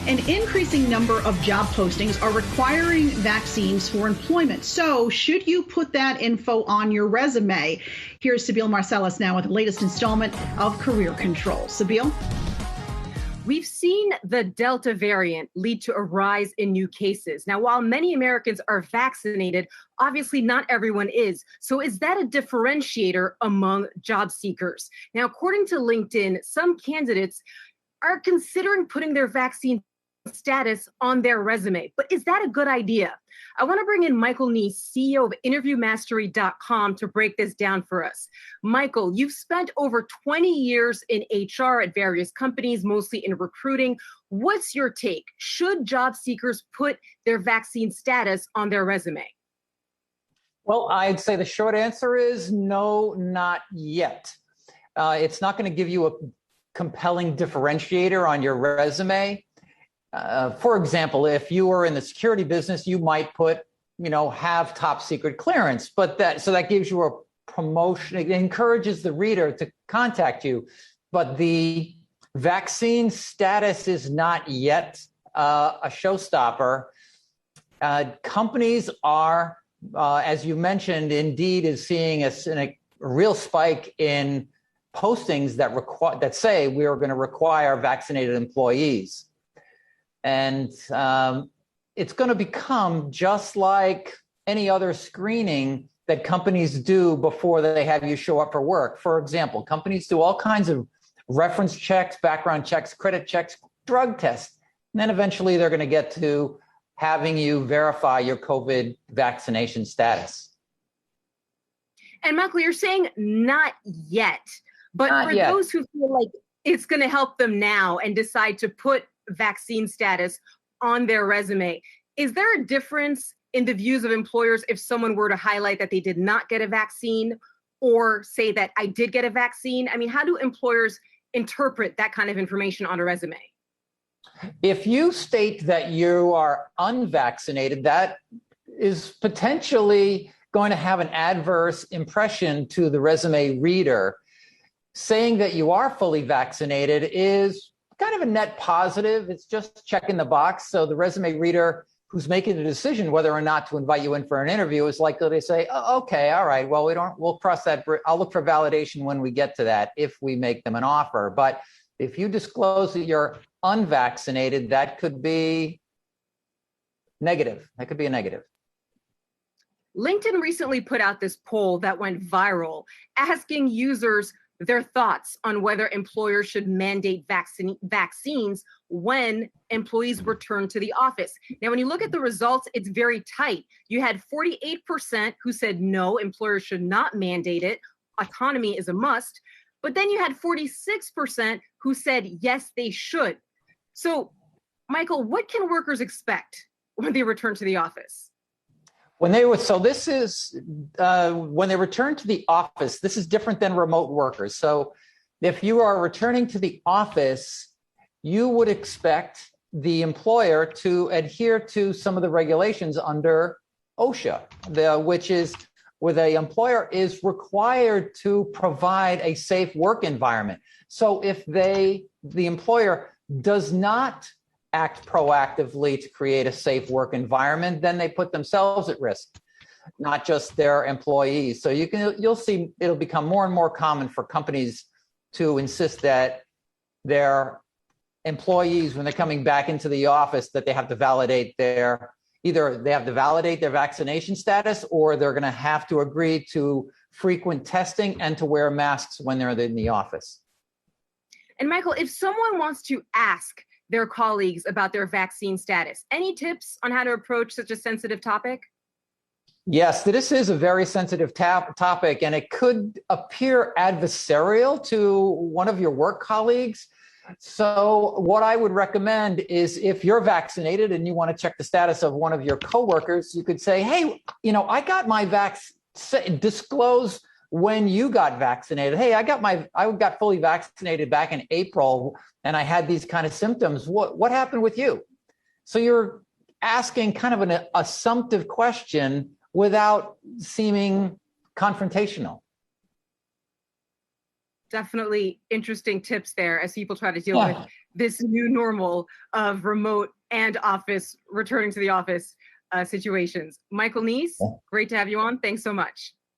An increasing number of job postings are requiring vaccines for employment. So should you put that info on your resume? Here's Sibile Marcellus now with the latest installment of Career Control. Sibile? We've seen the Delta variant lead to a rise in new cases. Now, while many Americans are vaccinated, obviously not everyone is. So is that a differentiator among job seekers? Now, according to LinkedIn, some candidates are considering putting their vaccine status on their resume. But is that a good idea? I want to bring in Michael Neece, CEO of InterviewMastery.com, to break this down for us. Michael, you've spent over 20 years in HR at various companies, mostly in recruiting. What's your take? Should job seekers put their vaccine status on their resume? Well, I'd say the short answer is no, not yet. It's not going to give you a compelling differentiator on your resume. For example, if you were in the security business, you might put, have top secret clearance, but that gives you a promotion. It encourages the reader to contact you, but the vaccine status is not yet a showstopper. Companies are, as you mentioned, Indeed is seeing a real spike in postings that say we are going to require vaccinated employees. And it's going to become just like any other screening that companies do before they have you show up for work. For example, companies do all kinds of reference checks, background checks, credit checks, drug tests. And then eventually they're going to get to having you verify your COVID vaccination status. And Michael, you're saying not yet, but not for yet. Those who feel like it's going to help them now and decide to put vaccine status on their resume, is there a difference in the views of employers if someone were to highlight that they did not get a vaccine or say that I did get a vaccine? I mean, how do employers interpret that kind of information on a resume? If you state that you are unvaccinated, that is potentially going to have an adverse impression to the resume reader. Saying that you are fully vaccinated is kind of a net positive. It's just checking the box. So the resume reader who's making the decision whether or not to invite you in for an interview is likely to say, oh, okay, all right, well, we'll cross that bridge. I'll look for validation when we get to that if we make them an offer. But if you disclose that you're unvaccinated, that could be negative. That could be a negative. LinkedIn recently put out this poll that went viral, asking users their thoughts on whether employers should mandate vaccines when employees return to the office. Now, when you look at the results, it's very tight. You had 48% who said no, employers should not mandate it. Autonomy is a must. But then you had 46% who said yes, they should. So, Michael, what can workers expect when they return to the office? When they return to the office, this is different than remote workers. So if you are returning to the office, you would expect the employer to adhere to some of the regulations under OSHA, which is where the employer is required to provide a safe work environment. So if the employer does not act proactively to create a safe work environment, then they put themselves at risk, not just their employees. So you'll see it'll become more and more common for companies to insist that their employees, when they're coming back into the office, that they have to validate their vaccination status, or they're going to have to agree to frequent testing and to wear masks when they're in the office. And Michael, if someone wants to ask their colleagues about their vaccine status, any tips on how to approach such a sensitive topic? Yes, this is a very sensitive topic, and it could appear adversarial to one of your work colleagues. So what I would recommend is if you're vaccinated and you want to check the status of one of your coworkers, you could say, hey, I got my disclose when you got vaccinated. Hey, I got fully vaccinated back in April and I had these kind of symptoms. What happened with you? So you're asking kind of an assumptive question without seeming confrontational. Definitely interesting tips there as people try to deal with this new normal of remote and office, returning to the office situations. Michael Neece, great to have you on. Thanks so much.